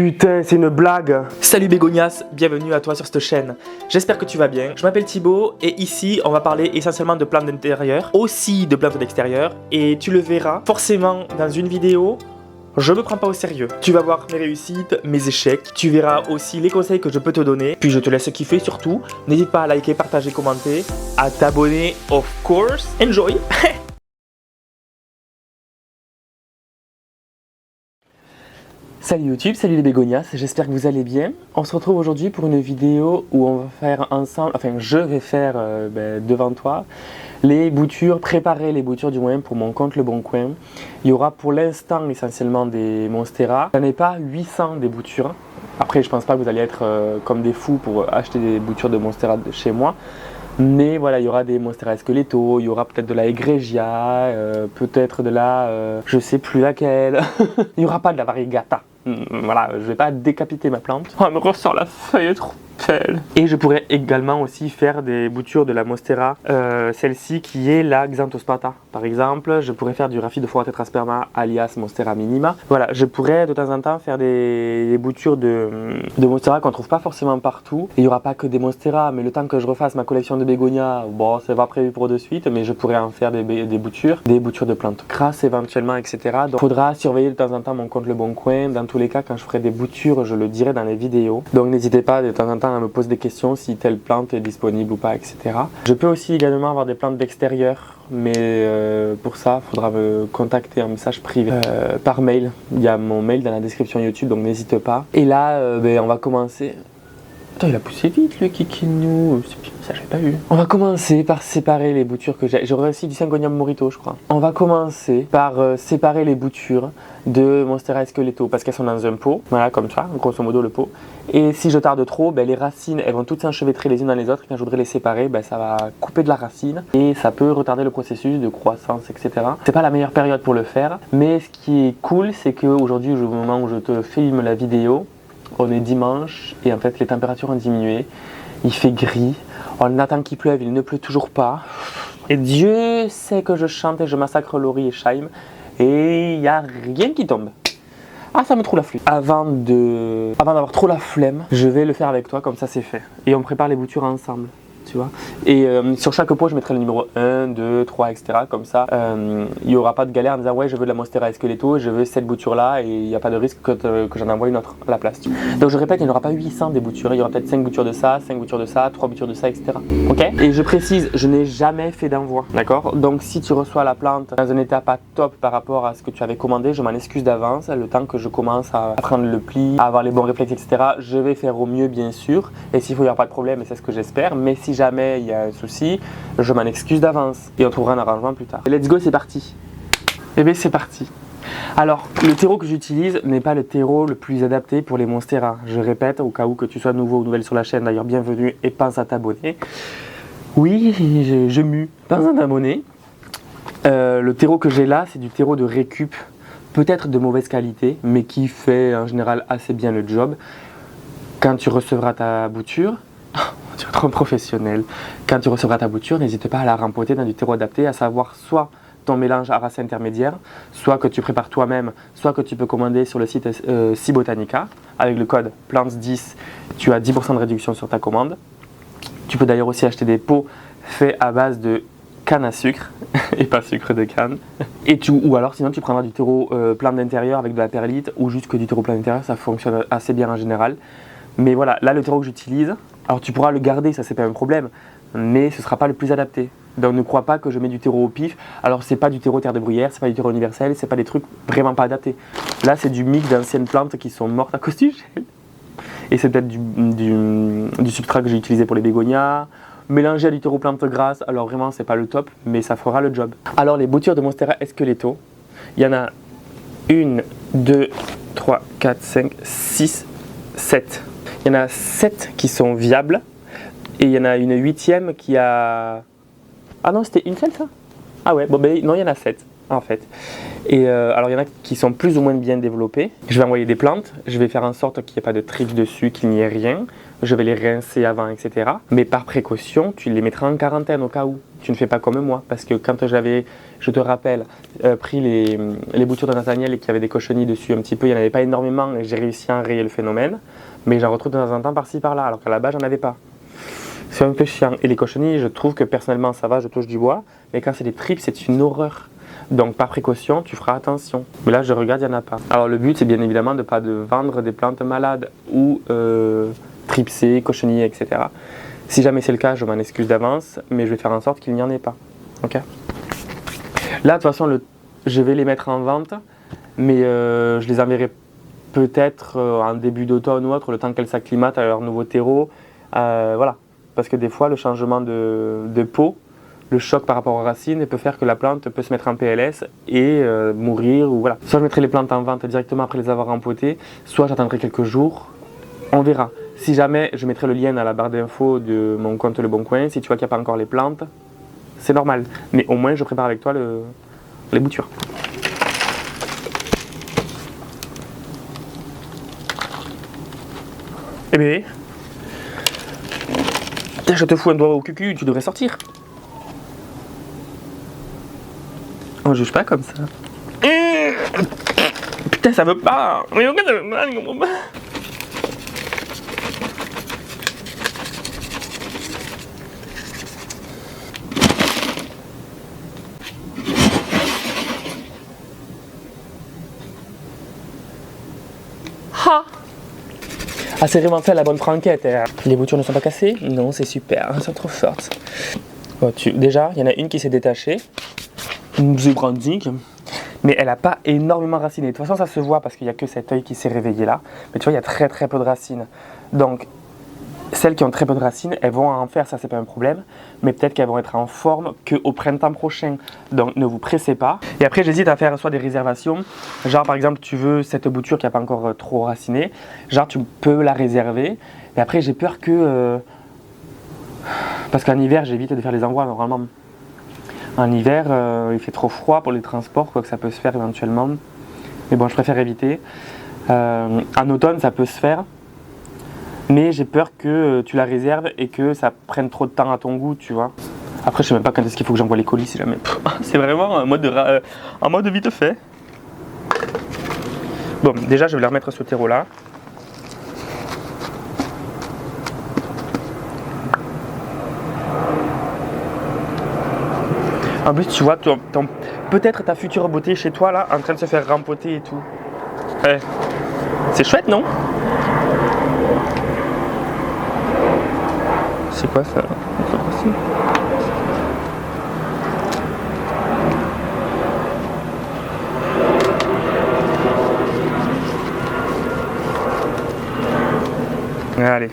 Putain, c'est une blague. Salut Bégonias, bienvenue à toi sur cette chaîne. J'espère que tu vas bien. Je m'appelle Thibaut et ici on va parler essentiellement de plantes d'intérieur, aussi de plantes d'extérieur. Et tu le verras forcément dans une vidéo. Je me prends pas au sérieux. Tu vas voir mes réussites, mes échecs. Tu verras aussi les conseils que je peux te donner. Puis je te laisse kiffer surtout. N'hésite pas à liker, partager, commenter, à t'abonner, of course. Enjoy. Salut YouTube, salut les bégonias, j'espère que vous allez bien. On se retrouve aujourd'hui pour une vidéo où on va faire ensemble, enfin je vais faire devant toi les boutures, préparer les boutures du moins pour mon compte Le Bon Coin. Il y aura pour l'instant essentiellement des Monstera. J'en ai pas 800 des boutures. Après je pense pas que vous allez être comme des fous pour acheter des boutures de Monstera chez moi. Mais voilà, il y aura des Monstera Esqueleto, il y aura peut-être de la Egregia, peut-être de la... je sais plus laquelle. Il n'y aura pas de la Variegata. Voilà, je vais pas décapiter ma plante. Oh, elle me ressort la feuille, elle est trop belle. Et je pourrais également aussi faire des boutures de la Monstera, celle-ci qui est la Xanthospata. Par exemple, je pourrais faire du Rhaphidophora de Flora Tetrasperma alias Monstera minima. Voilà, je pourrais de temps en temps faire des boutures de Monstera qu'on trouve pas forcément partout. Et il n'y aura pas que des Monstera, mais le temps que je refasse ma collection de bégonias, bon, c'est pas prévu pour de suite, mais je pourrais en faire des boutures de plantes crasses éventuellement, etc. Donc il faudra surveiller de temps en temps mon compte Le Bon Coin. Dans tous les cas, quand je ferai des boutures, je le dirai dans les vidéos. Donc n'hésitez pas de temps en temps à me poser des questions si telle plante est disponible ou pas, etc. Je peux aussi également avoir des plantes d'extérieur, mais pour ça, il faudra me contacter en message privé par mail. Il y a mon mail dans la description YouTube, donc n'hésite pas. Et là, on va commencer. Attends, il a poussé vite le kikinou, ça j'avais pas vu. On va commencer par séparer les boutures que j'ai. J'aurais aussi du Syngonium morito, je crois. On va commencer par séparer les boutures de Monstera Esqueleto parce qu'elles sont dans un pot, voilà, comme ça, grosso modo le pot. Et si je tarde trop, les racines, elles vont toutes s'enchevêtrer les unes dans les autres. Quand je voudrais les séparer, ça va couper de la racine et ça peut retarder le processus de croissance, etc. C'est pas la meilleure période pour le faire, mais ce qui est cool, c'est qu'aujourd'hui, au moment où je te filme la vidéo, on est dimanche et en fait les températures ont diminué, il fait gris, on attend qu'il pleuve, il ne pleut toujours pas. Et Dieu sait que je chante et je massacre Laurie et Shaim et il n'y a rien qui tombe. Ah, ça me trouve la flemme. Avant d'avoir trop la flemme, je vais le faire avec toi, comme ça c'est fait. Et on prépare les boutures ensemble. Tu vois. Et sur chaque pot je mettrai le numéro 1, 2, 3, etc. Comme ça il n'y aura pas de galère en disant ouais je veux de la Monstera Esqueleto, je veux cette bouture là et il n'y a pas de risque que j'en envoie une autre à la place. Donc je répète, il n'y aura pas 800 des boutures, il y aura peut-être 5 boutures de ça, 5 boutures de ça, 3 boutures de ça, etc. Ok. Et je précise, je n'ai jamais fait d'envoi, d'accord. Donc si tu reçois la plante dans un état pas top par rapport à ce que tu avais commandé, je m'en excuse d'avance, le temps que je commence à prendre le pli, à avoir les bons réflexes, etc. Je vais faire au mieux bien sûr, et s'il faut il n'y aura pas de problème, et c'est ce que j'espère, mais si jamais il y a un souci, je m'en excuse d'avance et on trouvera un arrangement plus tard. Let's go, c'est parti. Et bien c'est parti. Alors, le terreau que j'utilise n'est pas le terreau le plus adapté pour les Monstera. Je répète, au cas où que tu sois nouveau ou nouvelle sur la chaîne, d'ailleurs bienvenue et pense à t'abonner. Oui, je mue, pense à t'abonner. Le terreau que j'ai là, c'est du terreau de récup, peut-être de mauvaise qualité, mais qui fait en général assez bien le job. Quand tu recevras ta bouture, tu es trop professionnel. Quand tu recevras ta bouture, n'hésite pas à la rempoter dans du terreau adapté, à savoir soit ton mélange à racines intermédiaires, soit que tu prépares toi-même, soit que tu peux commander sur le site Cibotanica. Avec le code PLANTS10, tu as 10% de réduction sur ta commande. Tu peux d'ailleurs aussi acheter des pots faits à base de canne à sucre et pas sucre de canne. Ou alors sinon tu prendras du terreau plante d'intérieur avec de la perlite ou juste que du terreau plante d'intérieur, ça fonctionne assez bien en général. Mais voilà, là le terreau que j'utilise, alors tu pourras le garder, ça c'est pas un problème, mais ce sera pas le plus adapté. Donc ne crois pas que je mets du terreau au pif. Alors c'est pas du terreau terre de bruyère, c'est pas du terreau universel, c'est pas des trucs vraiment pas adaptés. Là c'est du mix d'anciennes plantes qui sont mortes à cause du gel. Et c'est peut-être du substrat que j'ai utilisé pour les bégonias, mélangé à du terreau plante grasse. Alors vraiment c'est pas le top, mais ça fera le job. Alors les boutures de Monstera Esqueleto, il y en a 1, 2, 3, 4, 5, 6, 7. Il y en a 7 qui sont viables et il y en a une 8e qui a... Ah non, c'était une seule ça? Ah ouais, bon non, il y en a 7 en fait. Et alors il y en a qui sont plus ou moins bien développés. Je vais envoyer des plantes, je vais faire en sorte qu'il n'y ait pas de trips dessus, qu'il n'y ait rien. Je vais les rincer avant, etc. Mais par précaution, tu les mettras en quarantaine au cas où. Tu ne fais pas comme moi, parce que quand j'avais, je te rappelle, pris les boutures de Nathaniel et qu'il y avait des cochenilles dessus un petit peu, il n'y en avait pas énormément et j'ai réussi à enrayer le phénomène. Mais j'en retrouve de temps en temps par-ci par-là, alors qu'à la base j'en avais pas. C'est un peu chiant. Et les cochenilles, je trouve que personnellement ça va, je touche du bois. Mais quand c'est des trips, c'est une horreur. Donc par précaution, tu feras attention. Mais là, je regarde, il n'y en a pas. Alors le but, c'est bien évidemment de ne pas vendre des plantes malades ou tripsées, cochenillées, etc. Si jamais c'est le cas, je m'en excuse d'avance, mais je vais faire en sorte qu'il n'y en ait pas. Ok ? Là, de toute façon, je vais les mettre en vente, mais je les enverrai peut-être en début d'automne ou autre, le temps qu'elles s'acclimatent à leur nouveau terreau. Voilà. Parce que des fois, le changement de peau, le choc par rapport aux racines peut faire que la plante peut se mettre en PLS et mourir. Ou voilà. Soit je mettrai les plantes en vente directement après les avoir rempotées, soit j'attendrai quelques jours. On verra. Si jamais, je mettrai le lien dans la barre d'infos de mon compte Le Bon Coin. Si tu vois qu'il n'y a pas encore les plantes, c'est normal. Mais au moins, je prépare avec toi les boutures. Eh bien, je te fous un doigt au cul, tu devrais sortir. On juge pas comme ça. Putain, ça veut pas. Mais pourquoi ça veut pas, je comprends pas. Ah, c'est vraiment fait la bonne franquette. Les boutures ne sont pas cassées? Non, c'est super, elles sont trop fortes. Bon, déjà, il y en a une qui s'est détachée. Une zébrandique. Mais elle n'a pas énormément raciné. De toute façon, ça se voit parce qu'il n'y a que cet œil qui s'est réveillé là. Mais tu vois, il y a très très peu de racines. Donc, celles qui ont très peu de racines, elles vont en faire, ça c'est pas un problème. Mais peut-être qu'elles vont être en forme qu'au printemps prochain. Donc, ne vous pressez pas. Et après, j'hésite à faire soit des réservations. Genre, par exemple, tu veux cette bouture qui n'a pas encore trop raciné. Genre, tu peux la réserver. Et après, j'ai peur que... Parce qu'en hiver, j'évite de faire les envois normalement. En hiver, il fait trop froid pour les transports, quoi que ça peut se faire éventuellement. Mais bon, je préfère éviter. En automne, ça peut se faire. Mais j'ai peur que tu la réserves et que ça prenne trop de temps à ton goût, tu vois. Après, je sais même pas quand est-ce qu'il faut que j'envoie les colis, si jamais. C'est vraiment un mode vite fait. Bon, déjà, je vais les remettre sur le terreau là. En plus, tu vois, peut-être ta future beauté chez toi, là, en train de se faire rempoter et tout. Ouais. C'est chouette, non? C'est quoi ça? Allez.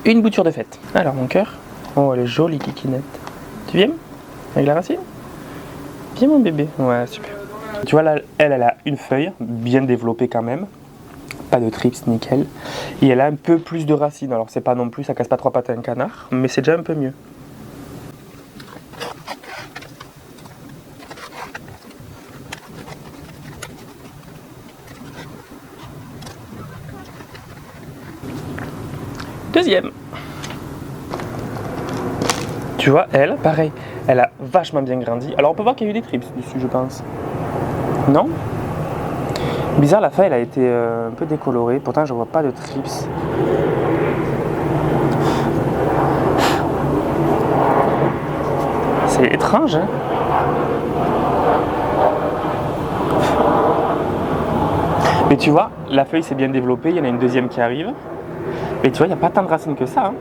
Une bouture de fête. Alors, mon cœur. Oh, elle est jolie, kikinette. Tu viens? Avec la racine? Viens mon bébé. Ouais, super. Tu vois là, elle a une feuille, bien développée quand même. Pas de trips, nickel. Et elle a un peu plus de racines. Alors c'est pas non plus, ça casse pas trois pattes à un canard, mais c'est déjà un peu mieux. Deuxième. Tu vois, elle, pareil, elle a vachement bien grandi. Alors on peut voir qu'il y a eu des trips dessus, je pense. Non? Bizarre, la feuille, elle a été un peu décolorée. Pourtant, je vois pas de trips. C'est étrange, hein? Mais tu vois, la feuille s'est bien développée. Il y en a une deuxième qui arrive. Mais tu vois, il n'y a pas tant de racines que ça. Hein.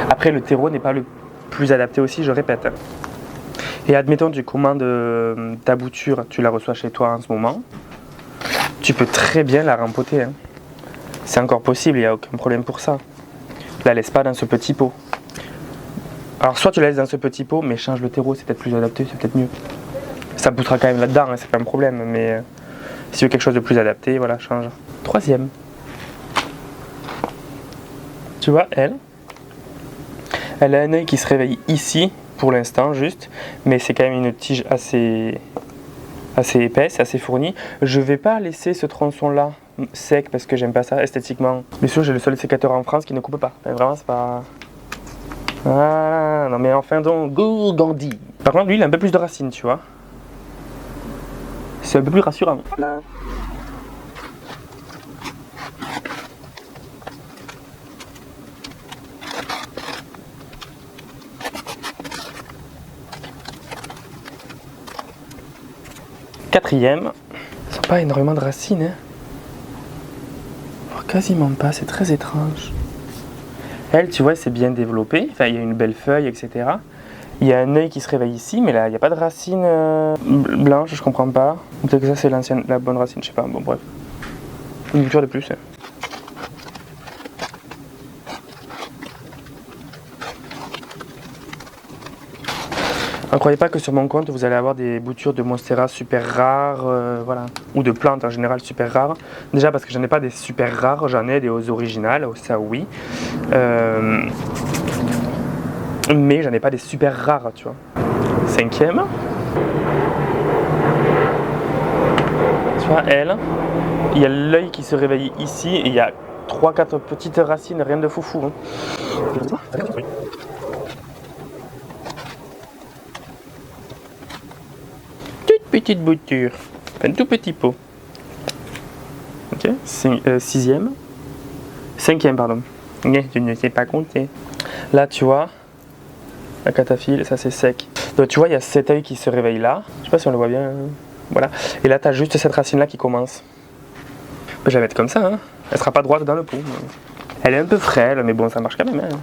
Après, le terreau n'est pas le plus adapté aussi, je répète. Et admettons, tu commandes ta bouture, tu la reçois chez toi en ce moment. Tu peux très bien la rempoter. Hein. C'est encore possible, il n'y a aucun problème pour ça. La laisse pas dans ce petit pot. Alors, soit tu la laisses dans ce petit pot, mais change le terreau, c'est peut-être plus adapté, c'est peut-être mieux. Ça poussera quand même là-dedans, hein, c'est pas un problème, mais si tu veux quelque chose de plus adapté, voilà, change. Troisième. Tu vois, elle a un œil qui se réveille ici, pour l'instant, juste, mais c'est quand même une tige assez assez épaisse, assez fournie. Je vais pas laisser ce tronçon là sec parce que j'aime pas ça esthétiquement. Bien sûr, j'ai le seul sécateur en France qui ne coupe pas. Enfin, vraiment, c'est pas... Ah, non mais enfin donc, go Gandhi. Par contre, lui, il a un peu plus de racines, tu vois. C'est un peu plus rassurant. Voilà. Quatrième, ils n'ont pas énormément de racines, hein. Quasiment pas, c'est très étrange. Elle, tu vois, c'est bien développé, enfin, il y a une belle feuille, etc. Il y a un œil qui se réveille ici, mais là, il n'y a pas de racines blanches, je comprends pas. Peut-être que ça, c'est la bonne racine, je sais pas, bon, bref. Une bouture de plus, hein. Ne croyez pas que sur mon compte vous allez avoir des boutures de Monstera super rares, voilà, ou de plantes en général super rares. Déjà parce que j'en ai pas des super rares, j'en ai des originales, ça oui. Mais j'en ai pas des super rares, tu vois. Cinquième. Tu vois, elle, il y a l'œil qui se réveille ici et il y a 3-4 petites racines, rien de foufou. Hein. Petite bouture, un tout petit pot. Ok, sixième. Cinquième, pardon. Je ne sais pas compter. Là, tu vois, la cataphylle, ça c'est sec. Donc, tu vois, il y a cet œil qui se réveille là. Je sais pas si on le voit bien. Voilà. Et là, tu as juste cette racine là qui commence. Je vais la mettre comme ça. Hein. Elle sera pas droite dans le pot. Elle est un peu frêle, mais bon, ça marche quand même. Hein.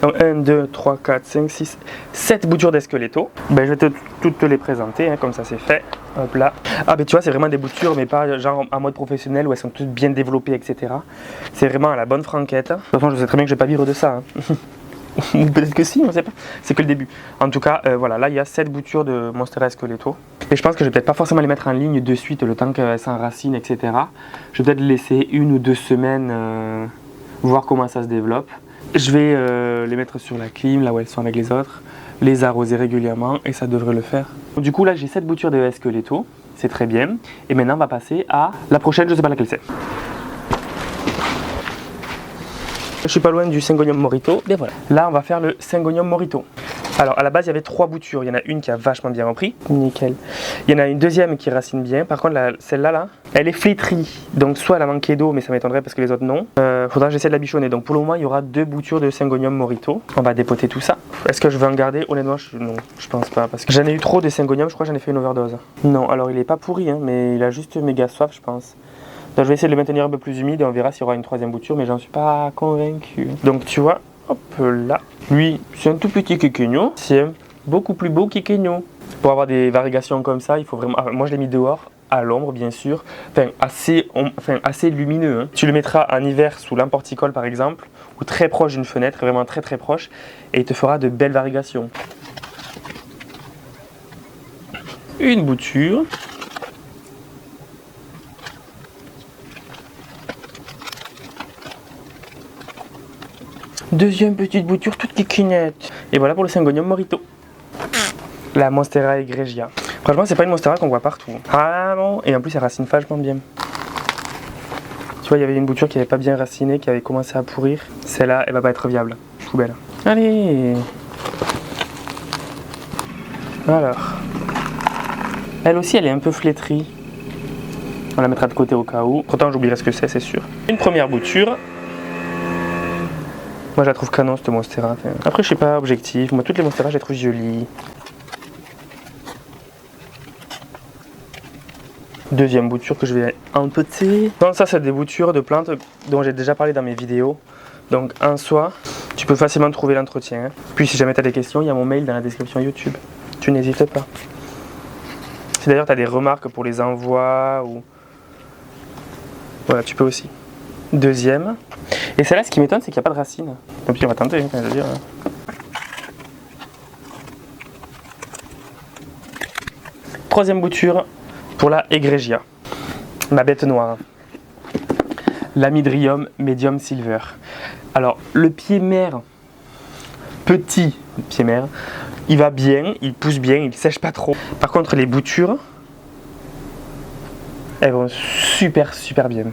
Donc 1, 2, 3, 4, 5, 6, 7 boutures d'esqueletto. Ben, je vais toutes te les présenter, hein, comme ça c'est fait. Hop là. Ah ben tu vois, c'est vraiment des boutures, mais pas genre en mode professionnel où elles sont toutes bien développées, etc. C'est vraiment à la bonne franquette. De toute façon, je sais très bien que je vais pas vivre de ça. Hein. Ou peut-être que si, on sait pas. C'est que le début. En tout cas, voilà, là il y a 7 boutures de Monstera Esqueleto. Et je pense que je vais peut-être pas forcément les mettre en ligne de suite le temps qu'elles s'enracinent, etc. Je vais peut-être les laisser 1 ou 2 semaines, voir comment ça se développe. Je vais les mettre sur la clim, là où elles sont avec les autres, les arroser régulièrement et ça devrait le faire. Du coup là j'ai 7 boutures de Esqueleto, c'est très bien. Et maintenant on va passer à la prochaine, je sais pas laquelle c'est. Je suis pas loin du Syngonium Morito, et voilà. Là on va faire le Syngonium Morito. Alors à la base il y avait 3 boutures, il y en a une qui a vachement bien repris, nickel. Il y en a une deuxième qui racine bien, par contre celle-là, là, elle est flétrie, donc soit elle a manqué d'eau, mais ça m'étonnerait parce que les autres non. Faudra que j'essaie de la bichonner, donc pour le moment il y aura 2 boutures de Syngonium Morito. On va dépoter tout ça. Est-ce que je vais en garder? Honnêtement non, je pense pas, parce que j'en ai eu trop des Syngonium, je crois que j'en ai fait une overdose. Non, alors il est pas pourri, hein, mais il a juste méga soif je pense. Donc je vais essayer de le maintenir un peu plus humide et on verra s'il y aura une 3e bouture, mais j'en suis pas convaincu. Donc tu vois, hop là. Lui, c'est un tout petit quéquegno. C'est un beaucoup plus beau quéquegno. Pour avoir des variegations comme ça, il faut vraiment... moi je l'ai mis dehors, à l'ombre bien sûr. Assez lumineux. Hein. Tu le mettras en hiver sous l'emporticole par exemple, ou très proche d'une fenêtre, vraiment très très proche. Et il te fera de belles varigations. Une bouture. Deuxième petite bouture toute kikinette. Et voilà pour le Syngonium Morito. La Monstera Egregia. Franchement, c'est pas une Monstera qu'on voit partout. Ah non. Et en plus, elle racine vachement bien. Tu vois, il y avait une bouture qui avait pas bien raciné, qui avait commencé à pourrir. Celle-là, elle va pas être viable. Poubelle. Allez. Alors. Elle aussi, elle est un peu flétrie. On la mettra de côté au cas où. Pourtant, j'oublierai ce que c'est sûr. Une première bouture. Moi je la trouve canon cette Monstera. Après je suis pas objectif, moi toutes les Monstera je les trouve jolies. Deuxième bouture que je vais empoter. Donc ça c'est des boutures de plantes dont j'ai déjà parlé dans mes vidéos. Donc en soi, tu peux facilement trouver l'entretien. Hein. Puis si jamais tu as des questions, il y a mon mail dans la description YouTube. Tu n'hésites pas. Si d'ailleurs tu as des remarques pour les envois ou... Voilà, tu peux aussi. Deuxième. Et celle-là, ce qui m'étonne, c'est qu'il n'y a pas de racines. Et puis on va tenter, hein, je veux dire. Troisième bouture pour la Egregia. Ma bête noire. L'Amydrium Medium Silver. Alors, le pied mère, petit pied mère, il va bien, il pousse bien, il ne sèche pas trop. Par contre, les boutures, elles vont super bien.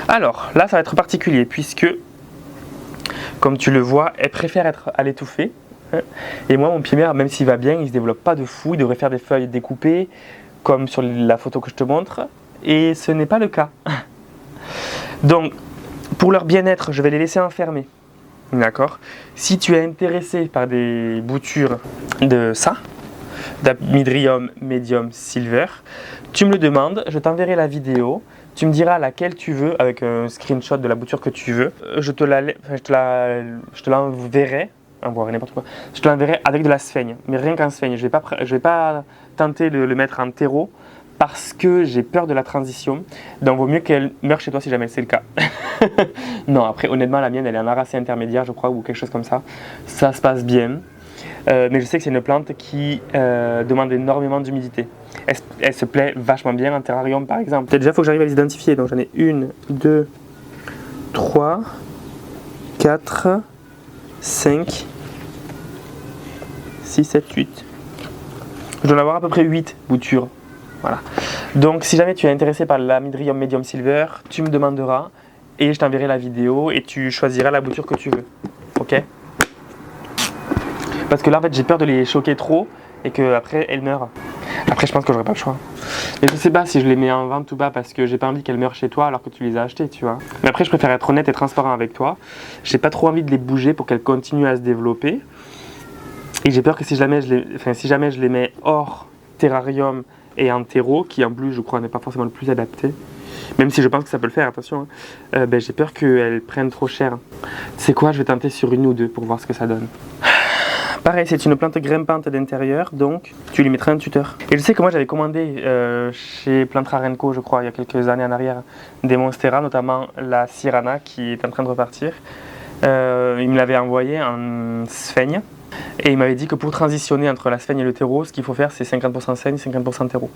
Alors là ça va être particulier puisque comme tu le vois, elle préfère être à l'étouffée. Et moi mon pied mère, même s'il va bien, il se développe pas de fou, il devrait faire des feuilles découpées comme sur la photo que je te montre, et ce n'est pas le cas. Donc pour leur bien-être, je vais les laisser enfermer. D'accord. Si tu es intéressé par des boutures de ça, d'Amydrium Medium Silver, tu me le demandes, je t'enverrai la vidéo, tu me diras laquelle tu veux avec un screenshot de la bouture que tu veux. Je te l'enverrai, n'importe quoi. Je te l'enverrai avec de la sphaigne, mais rien qu'en sphaigne. Je vais pas tenter de le mettre en terreau parce que j'ai peur de la transition. Donc vaut mieux qu'elle meure chez toi si jamais c'est le cas. Non, après honnêtement la mienne elle est en aracée intermédiaire je crois ou quelque chose comme ça. Ça se passe bien. Mais je sais que c'est une plante qui demande énormément d'humidité. Elle se plaît vachement bien en terrarium par exemple. Déjà il faut que j'arrive à les identifier. Donc j'en ai 1, 2, 3, 4, 5, 6, 7, 8. Je dois en avoir à peu près 8 boutures. Voilà. Donc si jamais tu es intéressé par l'Amydrium Medium Silver, tu me demanderas et je t'enverrai la vidéo et tu choisiras la bouture que tu veux. Ok? Parce que là en fait j'ai peur de les choquer trop et qu'après elles meurent. Après je pense que j'aurai pas le choix. Et je sais pas si je les mets en vente ou pas parce que j'ai pas envie qu'elles meurent chez toi alors que tu les as achetées, tu vois. Mais après je préfère être honnête et transparent avec toi. J'ai pas trop envie de les bouger pour qu'elles continuent à se développer. Et j'ai peur que si jamais je les mets hors terrarium et en terreau, qui en plus je crois n'est pas forcément le plus adapté, même si je pense que ça peut le faire, attention, j'ai peur qu'elles prennent trop cher. C'est quoi, je vais tenter sur une ou deux pour voir ce que ça donne. Pareil, c'est une plante grimpante d'intérieur, donc tu lui mettras un tuteur. Et je sais que moi j'avais commandé chez Plantra Renko, je crois, il y a quelques années en arrière, des monstera, notamment la Sirana qui est en train de repartir. Il me l'avait envoyé en sphaigne. Et il m'avait dit que pour transitionner entre la sphaigne et le terreau, ce qu'il faut faire c'est 50% sphaigne, 50% terreau.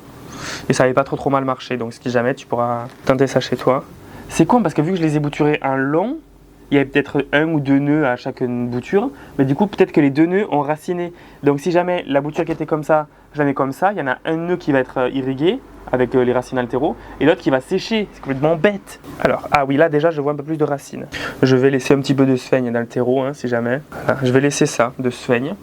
Et ça n'avait pas trop mal marché, donc si jamais tu pourras tenter ça chez toi. C'est con parce que vu que je les ai bouturés en long, il y avait peut-être 1 ou 2 nœuds à chaque bouture, mais du coup peut-être que les 2 nœuds ont raciné. Donc si jamais la bouture qui était comme ça, je la mets comme ça, il y en a un nœud qui va être irrigué avec les racines altéraux et l'autre qui va sécher, c'est complètement bête. Alors, ah oui là déjà je vois un peu plus de racines. Je vais laisser un petit peu de sphaigne dans le terreau si jamais. Voilà, je vais laisser ça de sphaigne.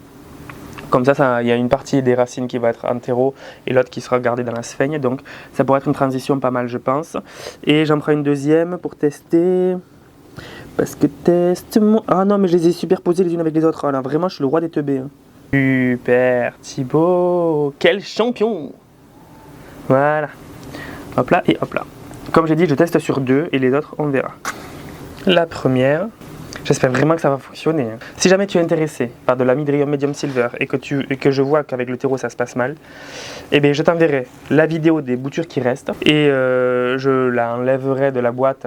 Comme ça, il y a une partie des racines qui va être en terreau et l'autre qui sera gardée dans la sphaigne. Donc ça pourrait être une transition pas mal je pense. Et j'en prends une deuxième pour tester. Parce que teste-moi. Ah non mais je les ai superposées les unes avec les autres. Oh là, vraiment je suis le roi des teubés. Super Thibaut. Quel champion. Voilà. Hop là et hop là. Comme j'ai dit, je teste sur 2 et les autres, on verra. La première, j'espère vraiment que ça va fonctionner. Si jamais tu es intéressé par de l'Amydrium Medium Silver et que je vois qu'avec le terreau ça se passe mal, eh bien je t'enverrai la vidéo des boutures qui restent et je la enlèverai de la boîte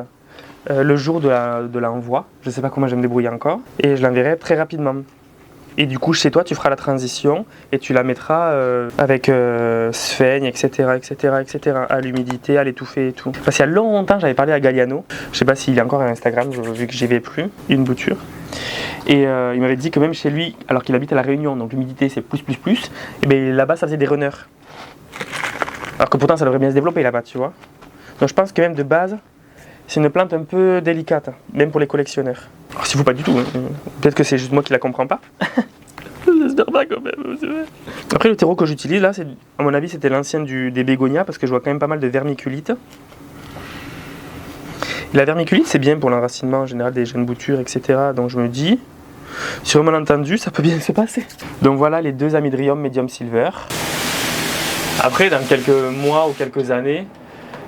le jour de l'envoi. Je ne sais pas comment je vais me débrouiller encore et je l'enverrai très rapidement. Et du coup, chez toi, tu feras la transition et tu la mettras avec sphaigne, etc., à l'humidité, à l'étouffer et tout. Parce qu'il y a longtemps, j'avais parlé à Galliano. Je ne sais pas s'il est encore à Instagram, vu que j'y vais plus, une bouture. Et il m'avait dit que même chez lui, alors qu'il habite à La Réunion, donc l'humidité c'est plus, et bien là-bas, ça faisait des runners. Alors que pourtant, ça devrait bien se développer là-bas, tu vois. Donc je pense que même de base, c'est une plante un peu délicate, même pour les collectionneurs. Alors, s'il ne faut pas du tout, peut-être que c'est juste moi qui la comprends pas. J'espère pas quand même. Après le terreau que j'utilise là, à mon avis c'était l'ancien des bégonias parce que je vois quand même pas mal de vermiculite. Et la vermiculite c'est bien pour l'enracinement en général des jeunes boutures, etc. Donc je me dis, sur un malentendu ça peut bien se passer. Donc voilà les 2 Amydrium Medium Silver. Après dans quelques mois ou quelques années,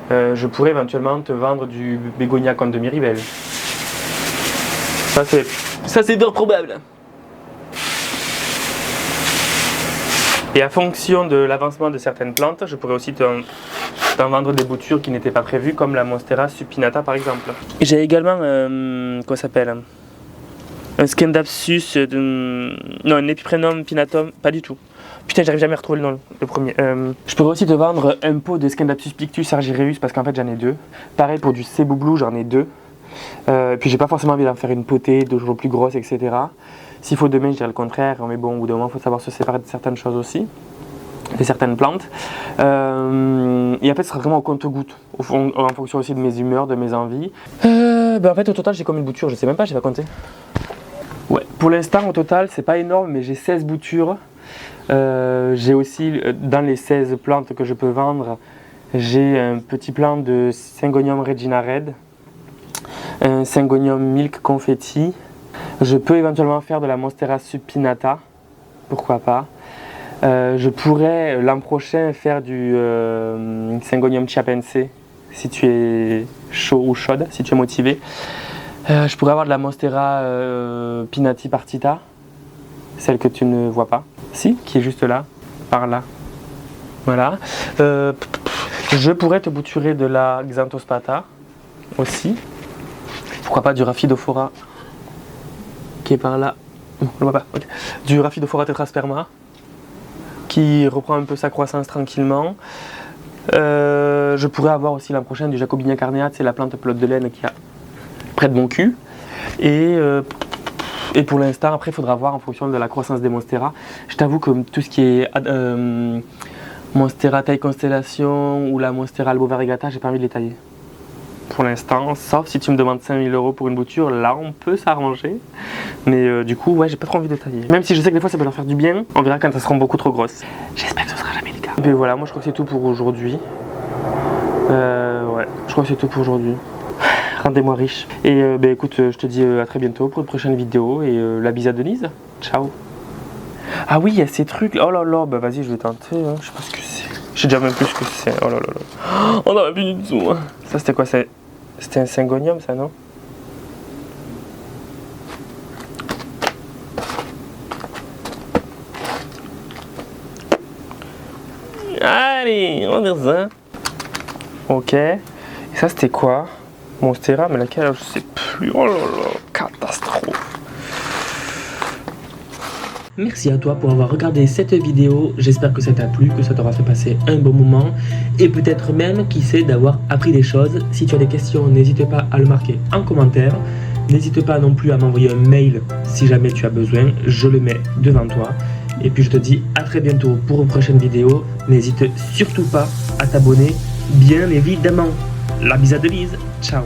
je pourrais éventuellement te vendre du bégonia Comte de Miribel. Ça c'est bien probable. Et en fonction de l'avancement de certaines plantes, je pourrais aussi t'en vendre des boutures qui n'étaient pas prévues, comme la Monstera supinata par exemple. J'ai également, comment ça s'appelle, un Scindapsus, non un Epiprenum pinatum, pas du tout. Putain, j'arrive jamais à retrouver le nom, le premier. Je pourrais aussi te vendre un pot de Scindapsus pictus argyreus parce qu'en fait j'en ai 2. Pareil pour du Cebu Blue, j'en ai 2. Puis j'ai pas forcément envie d'en faire une potée, toujours plus grosse, etc. S'il faut demain, je dirais le contraire, mais bon, au bout d'un moment, il faut savoir se séparer de certaines choses aussi. de certaines plantes. Et en fait, ce sera vraiment au compte-gouttes, en fonction aussi de mes humeurs, de mes envies. En fait, au total, j'ai combien de boutures? Je sais même pas, j'ai pas compté. Ouais, pour l'instant, au total, c'est pas énorme, mais j'ai 16 boutures. J'ai aussi, dans les 16 plantes que je peux vendre, j'ai un petit plant de Syngonium Regina Red, un Syngonium Milk Confetti. Je peux éventuellement faire de la Monstera Supinata, pourquoi pas. Je pourrais l'an prochain faire du Syngonium Chiapense, si tu es chaud ou chaude, si tu es motivé. Je pourrais avoir de la Monstera Pinati Partita, celle que tu ne vois pas, si, qui est juste là, par là. Voilà. Je pourrais te bouturer de la Xanthospata aussi. Pourquoi pas du Rhaphidophora qui est par là. On le voit pas. Okay. Du Rhaphidophora tetrasperma qui reprend un peu sa croissance tranquillement. Je pourrais avoir aussi l'an prochain du Jacobinia carneate, c'est la plante pelote de laine qui a près de mon cul. Et pour l'instant, après, il faudra voir en fonction de la croissance des Monstera. Je t'avoue que tout ce qui est Monstera taille constellation ou la Monstera albo variegata, j'ai pas envie de les tailler. Pour l'instant, sauf si tu me demandes 5000 € pour une bouture, là on peut s'arranger. Mais du coup, ouais, j'ai pas trop envie de tailler. Même si je sais que des fois ça peut leur faire du bien, on verra quand elles seront beaucoup trop grosses. J'espère que ce sera jamais le cas. Et puis voilà, moi je crois que c'est tout pour aujourd'hui. Ouais, je crois que c'est tout pour aujourd'hui. Rendez-moi riche. Et écoute, je te dis à très bientôt pour une prochaine vidéo. Et la bise à Denise. Ciao. Ah oui, il y a ces trucs. Oh là là, bah vas-y, je vais tenter. Hein. Je sais pas ce que c'est. Je sais déjà même plus ce que c'est. Oh là là là. On en a plus du tout. Ça, c'était quoi? C'était un Syngonium, ça, non? Allez, on va faire ça. Ok. Et ça, c'était quoi? Monstera, mais laquelle? Je sais plus. Oh là là, catastrophe. Merci à toi pour avoir regardé cette vidéo, j'espère que ça t'a plu, que ça t'aura fait passer un bon moment et peut-être même, qui sait, d'avoir appris des choses. Si tu as des questions, n'hésite pas à le marquer en commentaire. N'hésite pas non plus à m'envoyer un mail si jamais tu as besoin, je le mets devant toi. Et puis je te dis à très bientôt pour une prochaine vidéo. N'hésite surtout pas à t'abonner, bien évidemment. La bise à Denise, ciao.